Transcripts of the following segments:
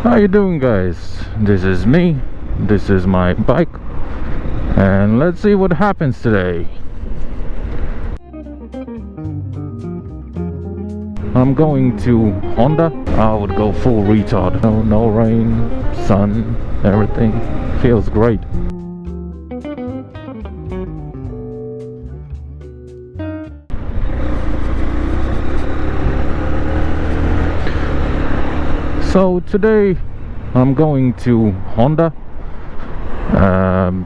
How you doing, guys? This is me. This is my bike, and let's see what happens today. I'm going to Honda. I would go full retard. No rain, sun, everything feels great. So today I'm going to Honda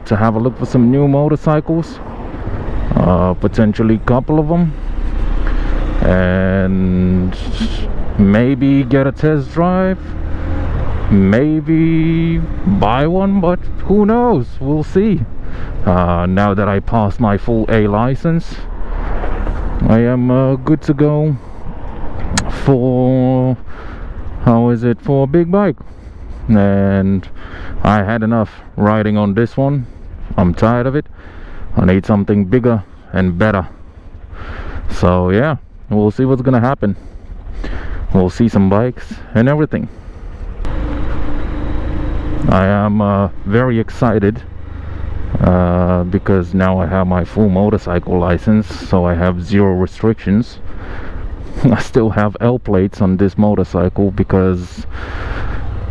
to have a look for some new motorcycles, potentially a couple of them, and maybe get a test drive, maybe buy one, but who knows, we'll see. Now that I passed my full A license, I am good to go for for a big bike, and I had enough riding on this one. I'm tired of it. I need something bigger and better. So yeah, we'll see what's gonna happen. We'll see some bikes and everything. I am very excited because now I have my full motorcycle license, so I have 0 restrictions. I still have L plates on this motorcycle because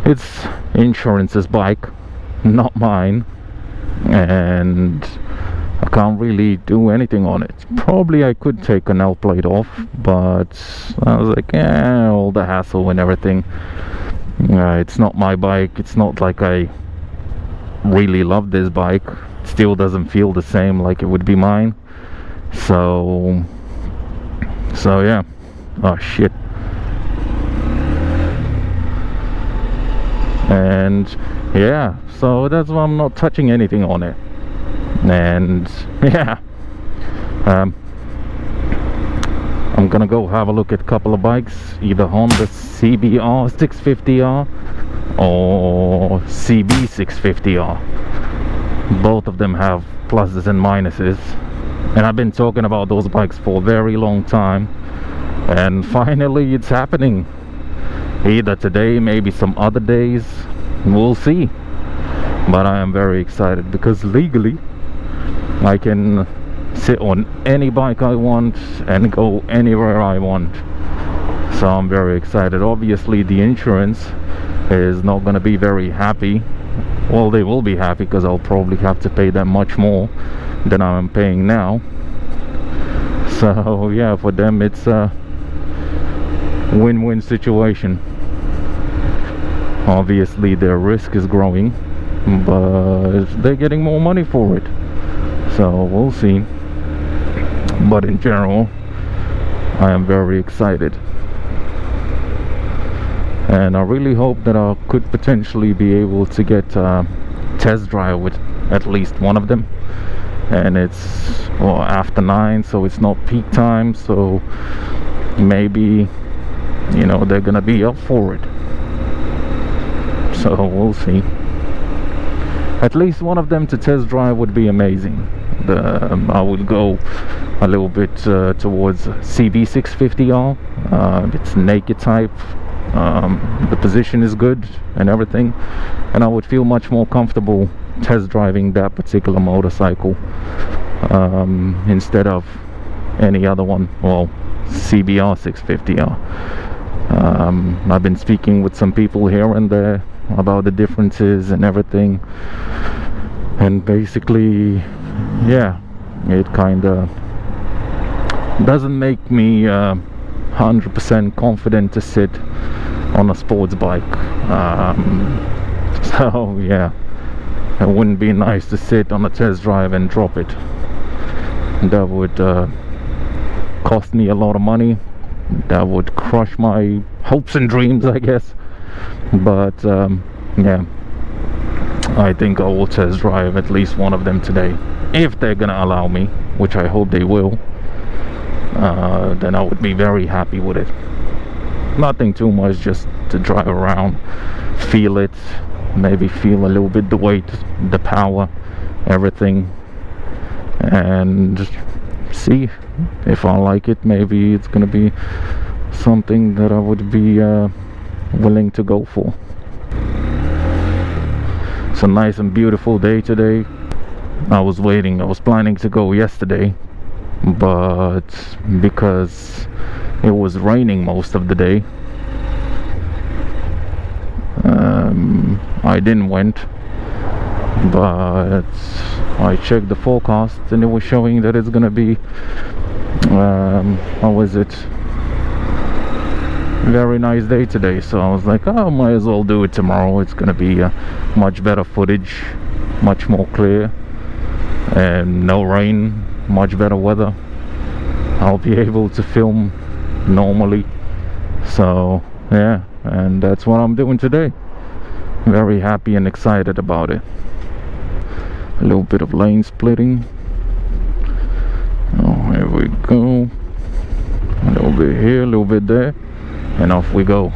it's insurance's bike, not mine, and I can't really do anything on it. Probably I could take an L plate off, but I was like, all the hassle and everything. It's not my bike. It's not like I really love this bike. It still doesn't feel the same like it would be mine. So yeah. Oh shit. And yeah, so that's why I'm not touching anything on it. And yeah, I'm gonna go have a look at a couple of bikes, either Honda CBR 650R or CB 650R. Both of them have pluses and minuses, and I've been talking about those bikes for a very long time, and finally it's happening. Either today, maybe some other days, we'll see. But I am very excited because legally I can sit on any bike I want and go anywhere I want. So I'm very excited. Obviously the insurance is not going to be very happy. Well, they will be happy because I'll probably have to pay them much more than I'm paying now. So yeah, for them it's a win-win situation. Obviously their risk is growing, but they're getting more money for it, so we'll see. But in general, I am very excited, and I really hope that I could potentially be able to get a test drive with at least one of them. And it's after 9, so it's not peak time, so maybe, you know, they're gonna be up for it. So we'll see. At least one of them to test drive would be amazing. I would go a little bit towards CB 650R. It's naked type. The position is good and everything, and I would feel much more comfortable test driving that particular motorcycle instead of any other one. Well, CBR 650R. I've been speaking with some people here and there about the differences and everything, and basically, yeah, it kinda doesn't make me 100% confident to sit on a sports bike. So yeah, it wouldn't be nice to sit on a test drive and drop it. That would cost me a lot of money. That would crush my hopes and dreams, I guess. But yeah, I think I will test drive at least one of them today, if they're gonna allow me, which I hope they will. Then I would be very happy with it. Nothing too much, just to drive around, feel it, maybe feel a little bit the weight, the power, everything, and see if I like it. Maybe it's gonna be something that I would be willing to go for. It's a nice and beautiful day today. I was planning to go yesterday, but because it was raining most of the day, I didn't went. But I checked the forecast and it was showing that it's gonna be how was it, very nice day today. So I was like, oh, might as well do it tomorrow. It's gonna be much better footage, much more clear, and no rain, much better weather. I'll be able to film normally. So yeah, and that's what I'm doing today. Very happy and excited about it. A little bit of lane splitting. Oh, here we go. A little bit here, a little bit there, and off we go.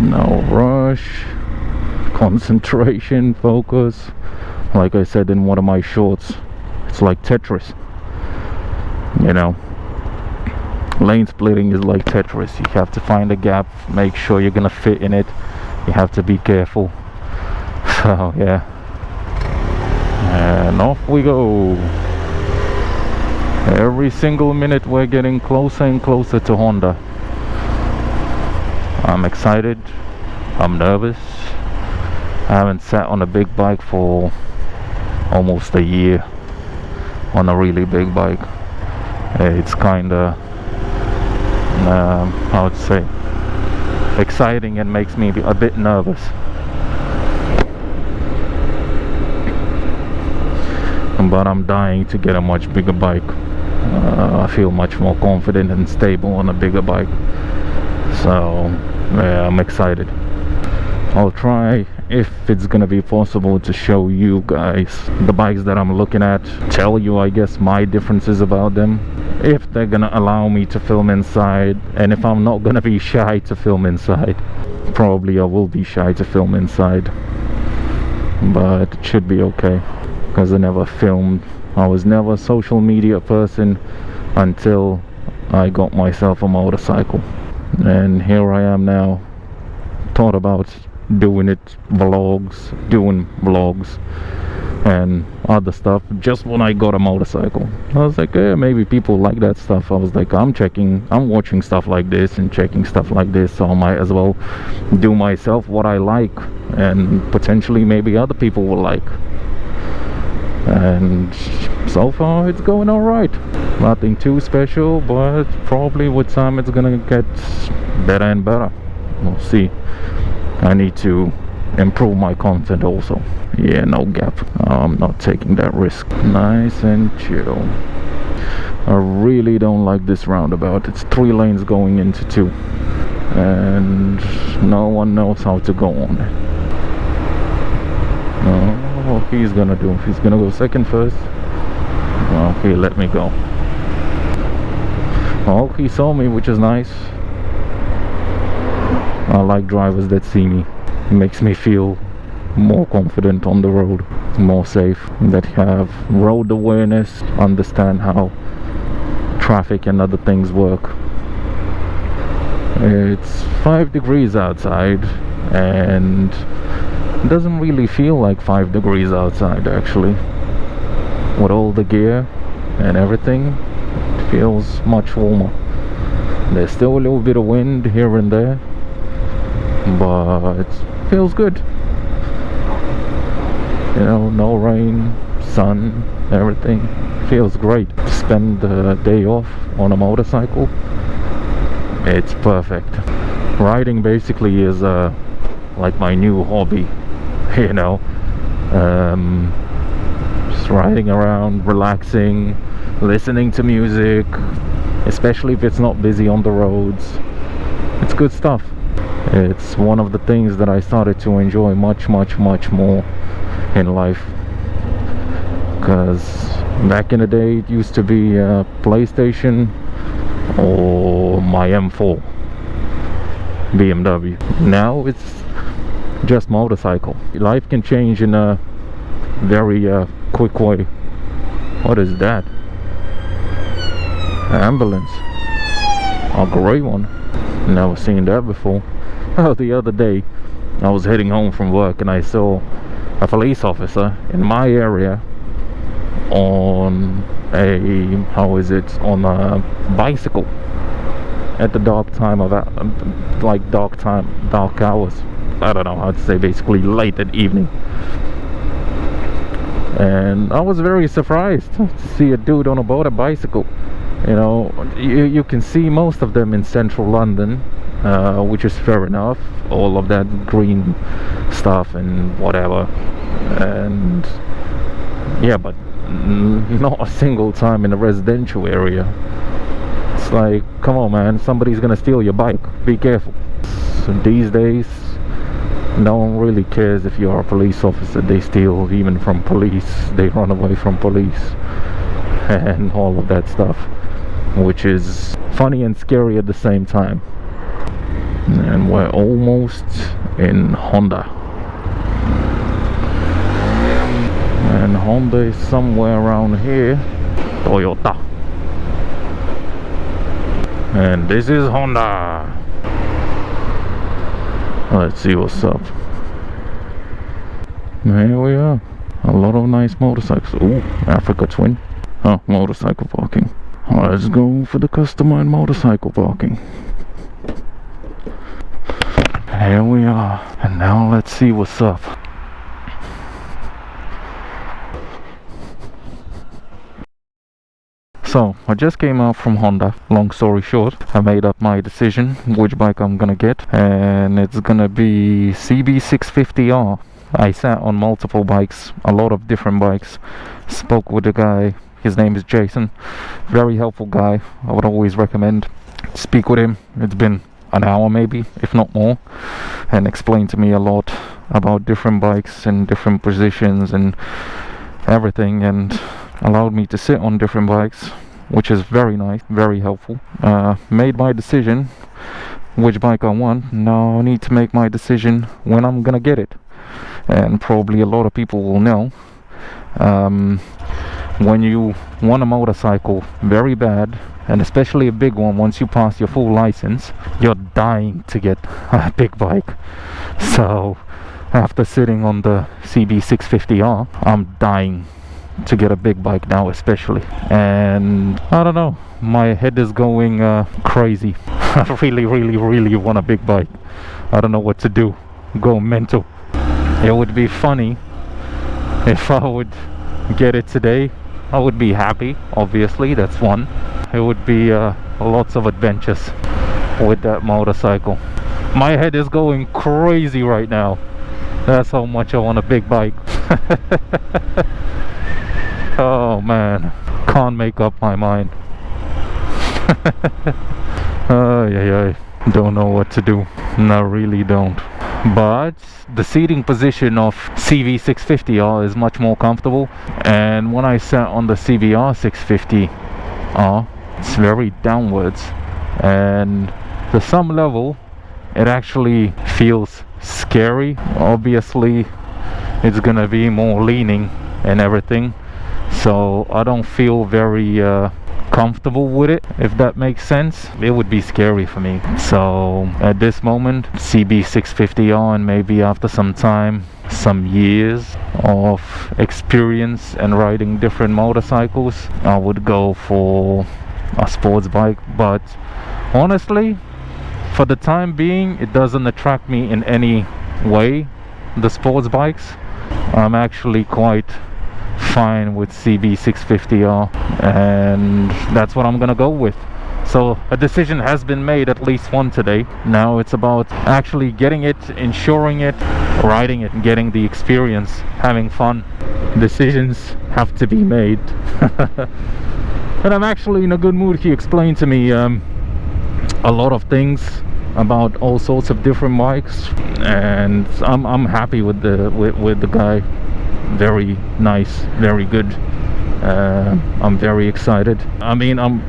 No rush. Concentration, focus. Like I said in one of my shorts, it's like Tetris. You know, lane splitting is like Tetris. You have to find a gap, make sure you're gonna fit in it. You have to be careful. So yeah, and off we go. Every single minute we're getting closer and closer to Honda. I'm excited, I'm nervous. I haven't sat on a big bike for almost a year, on a really big bike. It's kinda I would say exciting and makes me a bit nervous. But I'm dying to get a much bigger bike. I feel much more confident and stable on a bigger bike. So yeah, I'm excited. I'll try, if it's gonna be possible, to show you guys the bikes that I'm looking at, tell you, I guess, my differences about them, if they're gonna allow me to film inside, and if I'm not gonna be shy to film inside. Probably I will be shy to film inside, but it should be okay, because I never filmed. I was never a social media person until I got myself a motorcycle, and here I am now. Thought about doing vlogs and other stuff just when I got a motorcycle. I was like, yeah, maybe people like that stuff. I was like, I'm watching stuff like this and checking stuff like this, so I might as well do myself what I like, and potentially maybe other people will like. And so far it's going all right. Nothing too special, but probably with time it's gonna get better and better. We'll see. I need to improve my content also. Yeah, no gap. I'm not taking that risk. Nice and chill. I really don't like this roundabout. It's 3 lanes going into 2, and no one knows how to go on it. Oh, he's gonna do. He's gonna go second first. Well, he let me go. Oh, he saw me, which is nice. I like drivers that see me. It makes me feel more confident on the road, more safe, that have road awareness, understand how traffic and other things work. It's 5 degrees outside, and it doesn't really feel like 5 degrees outside actually. With all the gear and everything, it feels much warmer. There's still a little bit of wind here and there, but it feels good. You know, no rain, sun, everything feels great. To spend the day off on a motorcycle, it's perfect. Riding basically is like my new hobby, you know. Just riding around, relaxing, listening to music, especially if it's not busy on the roads. It's good stuff. It's one of the things that I started to enjoy much more in life, because back in the day it used to be PlayStation or my M4 BMW. Now it's just motorcycle. Life can change in a very quick way. What is that? Ambulance. A grey one. Never seen that before. Oh, the other day I was heading home from work and I saw a police officer in my area on on a bicycle at the dark hours. I don't know how to say, basically late at evening. And I was very surprised to see a dude on a bicycle. You know, you can see most of them in central London, which is fair enough, all of that green stuff and whatever, and yeah, but not a single time in a residential area. It's like, come on man, somebody's gonna steal your bike, be careful. So these days no one really cares if you're a police officer. They steal even from police, they run away from police and all of that stuff, which is funny and scary at the same time. And we're almost in Honda, and Honda is somewhere around here. Toyota. And this is Honda. Let's see what's up. Here we are. A lot of nice motorcycles. Ooh, Africa Twin. Oh, motorcycle parking. Let's go for the customized motorcycle parking. Here we are. And now let's see what's up. So, I just came out from Honda. Long story short, I made up my decision which bike I'm gonna get, and it's gonna be CB650R. I sat on multiple bikes, a lot of different bikes. Spoke with the guy, his name is Jason. Very helpful guy. I would always recommend speak with him. It's been an hour maybe, if not more, and explained to me a lot about different bikes and different positions and everything, and allowed me to sit on different bikes, which is very nice, very helpful. Made my decision which bike I want. Now I need to make my decision when I'm gonna get it. And probably a lot of people will know, when you want a motorcycle very bad, and especially a big one, once you pass your full license, you're dying to get a big bike. So after sitting on the CB650R, I'm dying to get a big bike now, especially. And I don't know, my head is going crazy. I really want a big bike. I don't know what to do. Go mental. It would be funny if I would get it today. I would be happy, obviously, that's one. It would be lots of adventures with that motorcycle. My head is going crazy right now. That's how much I want a big bike. Oh man, can't make up my mind. Don't know what to do. No, really don't. But the seating position of CB650R is much more comfortable, and when I sat on the CBR 650R, it's very downwards, and to some level it actually feels scary. Obviously it's gonna be more leaning and everything, so I don't feel very comfortable with it, if that makes sense. It would be scary for me. So at this moment, CB650R, and maybe after some time, some years of experience and riding different motorcycles, I would go for a sports bike. But honestly, for the time being, it doesn't attract me in any way, the sports bikes. I'm actually quite fine with CB650R, and that's what I'm gonna go with. So a decision has been made, at least one today. Now it's about actually getting it, insuring it, riding it, and getting the experience, having fun. Decisions have to be made. And I'm actually in a good mood. He explained to me a lot of things about all sorts of different bikes, and I'm happy with the guy. Very nice, very good. I'm very excited. I mean, I'm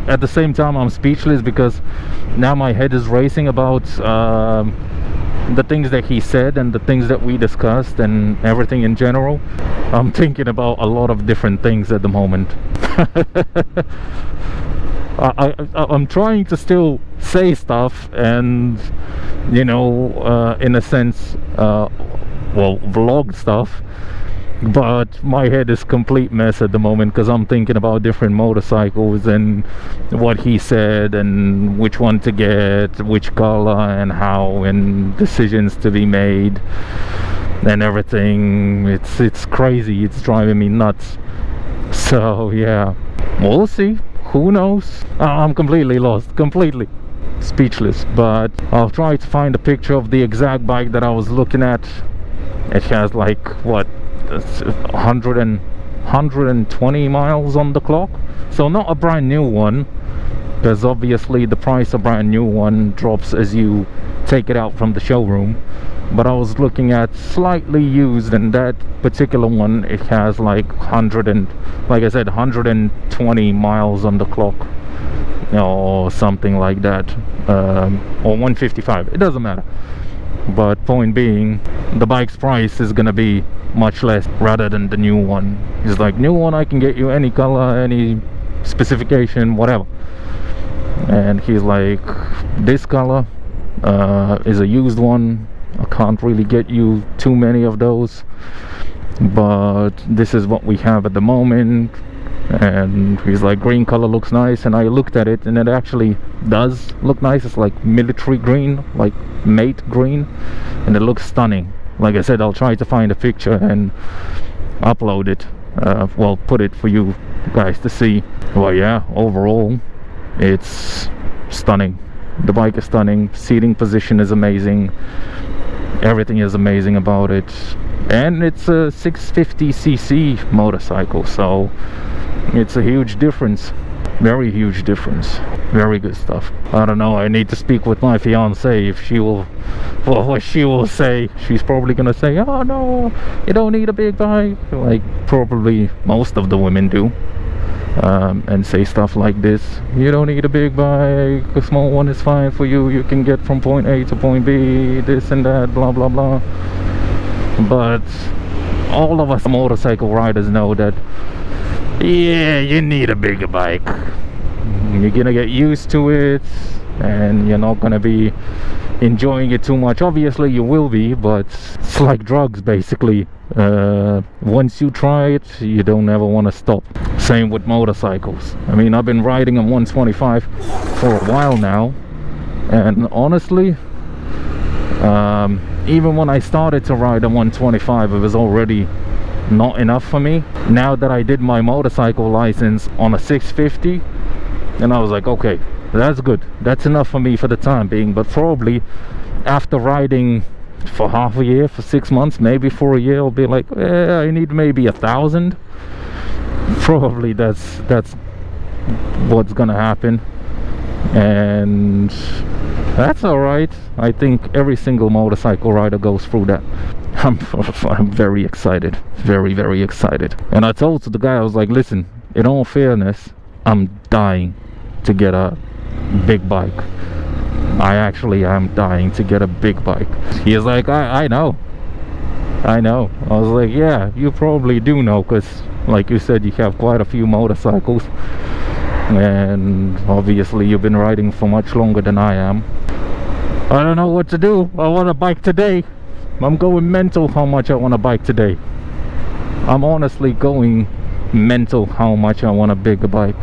at the same time I'm speechless, because now my head is racing about the things that he said and the things that we discussed and everything in general. I'm thinking about a lot of different things at the moment. I'm trying to still say stuff and, you know, in a sense, well, vlog stuff, but my head is complete mess at the moment because I'm thinking about different motorcycles and what he said and which one to get, which color and how, and decisions to be made and everything. It's crazy. It's driving me nuts. So yeah, we'll see. Who knows? I'm completely lost, completely speechless. But I'll try to find a picture of the exact bike that I was looking at. It has like what, 120 miles on the clock, so not a brand new one, because obviously the price of brand new one drops as you take it out from the showroom. But I was looking at slightly used, and that particular one, it has like 120 miles on the clock, or something like that, or 155, it doesn't matter. But point being, the bike's price is gonna be much less rather than the new one. It's like, new one I can get you any color, any specification, whatever. And he's like, this color is a used one, I can't really get you too many of those, but this is what we have at the moment. And he's like, green color looks nice, and I looked at it and it actually does look nice. It's like military green, like mate green, and it looks stunning. Like I said, I'll try to find a picture and upload it, well, put it for you guys to see. Well, yeah, overall it's stunning. The bike is stunning, seating position is amazing, everything is amazing about it. And it's a 650cc motorcycle, so it's a huge difference, very huge difference. Very good stuff. I don't know, I need to speak with my fiance if she will, well, what she will say. She's probably gonna say, oh no, you don't need a big bike, like probably most of the women do, and say stuff like this. You don't need a big bike, a small one is fine for you, you can get from point A to point B, this and that, blah blah blah. But all of us motorcycle riders know that, yeah, you need a bigger bike. You're gonna get used to it and you're not gonna be enjoying it too much. Obviously you will be, but it's like drugs basically. Once you try it, you don't ever want to stop. Same with motorcycles. I mean, I've been riding a 125 for a while now, and honestly, even when I started to ride a 125, it was already not enough for me. Now that I did my motorcycle license on a 650, and I was like, okay, that's good, that's enough for me for the time being. But probably after riding for half a year, for 6 months, maybe for a year, I'll be like, I need maybe 1,000. Probably that's what's gonna happen, and that's all right. I think every single motorcycle rider goes through that. I'm very excited, very excited. And I told the guy, I was like, listen, in all fairness, I'm dying to get a big bike. I actually am dying to get a big bike. He is like, I know. I was like, yeah, you probably do know, because like you said, you have quite a few motorcycles, and obviously you've been riding for much longer than I am. I don't know what to do. I want a bike today. I'm going mental how much I want a bike today. I'm honestly going mental how much I want a bigger bike.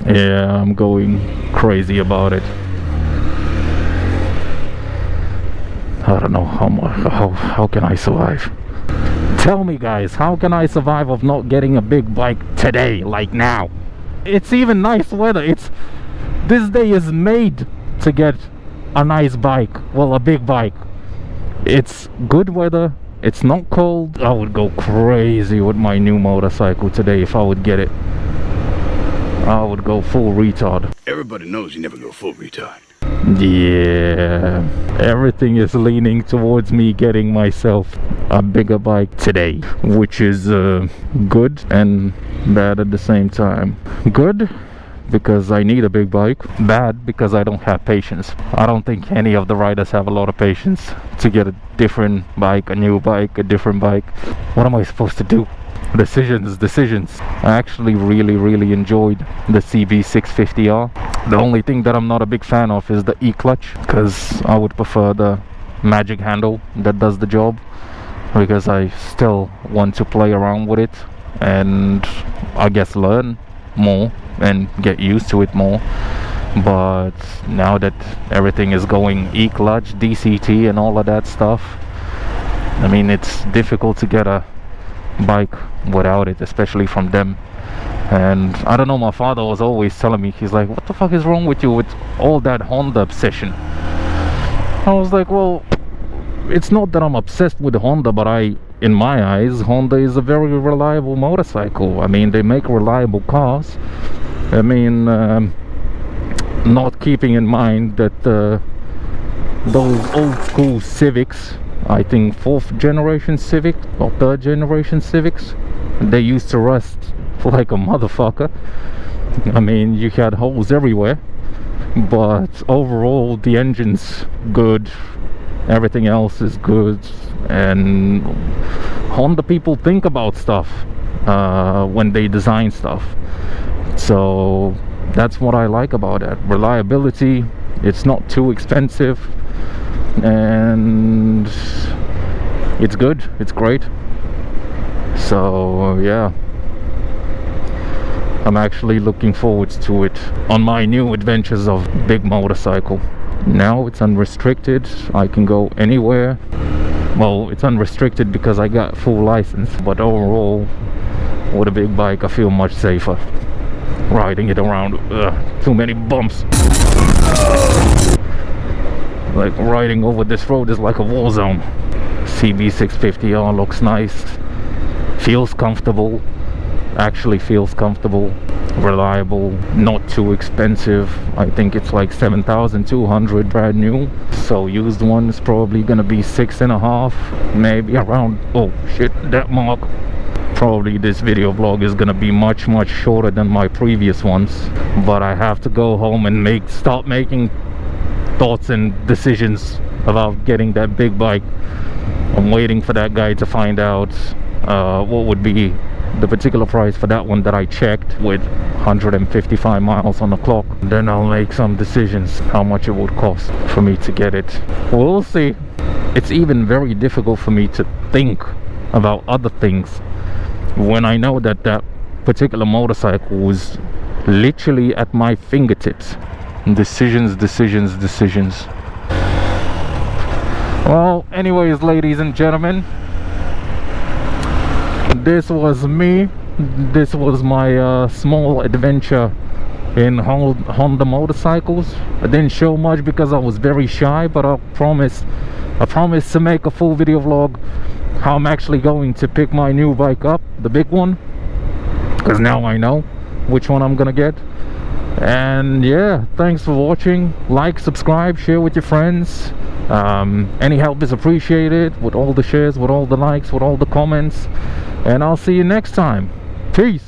Yeah, I'm going crazy about it. I don't know how can I survive? Tell me guys, how can I survive of not getting a big bike today, like now? It's even nice weather. This day is made to get a nice bike, well, a big bike. It's good weather, it's not cold. I would go crazy with my new motorcycle today if I would get it. I would go full retard. Everybody knows you never go full retard. Yeah, everything is leaning towards me getting myself a bigger bike today, which is good and bad at the same time. Good because I need a big bike, bad because I don't have patience. I don't think any of the riders have a lot of patience to get a different bike, a new bike, a different bike. What am I supposed to do? Decisions. I actually really enjoyed the CB650R. The only thing that I'm not a big fan of is the E-clutch, because I would prefer the magic handle that does the job, because I still want to play around with it and I guess learn more and get used to it more. But now that everything is going E-clutch, DCT and all of that stuff, I mean, it's difficult to get a bike without it, especially from them. And I don't know, my father was always telling me, he's like, what the fuck is wrong with you with all that Honda obsession? I was like, well, it's not that I'm obsessed with Honda, but in my eyes, Honda is a very reliable motorcycle. I mean, they make reliable cars. I mean, not keeping in mind that those old school Civics, I think 4th generation Civic or 3rd generation Civics, they used to rust like a motherfucker. I mean, you had holes everywhere, but overall the engine's good, everything else is good. And Honda people think about stuff when they design stuff, so that's what I like about it. Reliability, it's not too expensive, and it's good, it's great. So yeah, I'm actually looking forward to it on my new adventures of big motorcycle. Now it's unrestricted, I can go anywhere. Well, it's unrestricted because I got full license, but overall with a big bike I feel much safer riding it around. Too many bumps. Like riding over this road is like a war zone. CB650R looks nice, feels comfortable, actually feels comfortable, reliable, not too expensive. I think it's like 7,200 brand new, so used one is probably gonna be 6.5, maybe around, oh shit, that mark. Probably this video vlog is gonna be much shorter than my previous ones, but I have to go home and start making thoughts and decisions about getting that big bike. I'm waiting for that guy to find out what would be the particular price for that one that I checked with 155 miles on the clock. Then I'll make some decisions how much it would cost for me to get it. We'll see. It's even very difficult for me to think about other things when I know that that particular motorcycle was literally at my fingertips. Decisions. Well, anyways, ladies and gentlemen, this was me. This was my small adventure in Honda motorcycles. I didn't show much because I was very shy, but I promise to make a full video vlog how I'm actually going to pick my new bike up, the big one, because now I know which one I'm gonna get. And yeah, thanks for watching. Like, subscribe, share with your friends. Any help is appreciated, with all the shares, with all the likes, with all the comments. And I'll see you next time. Peace.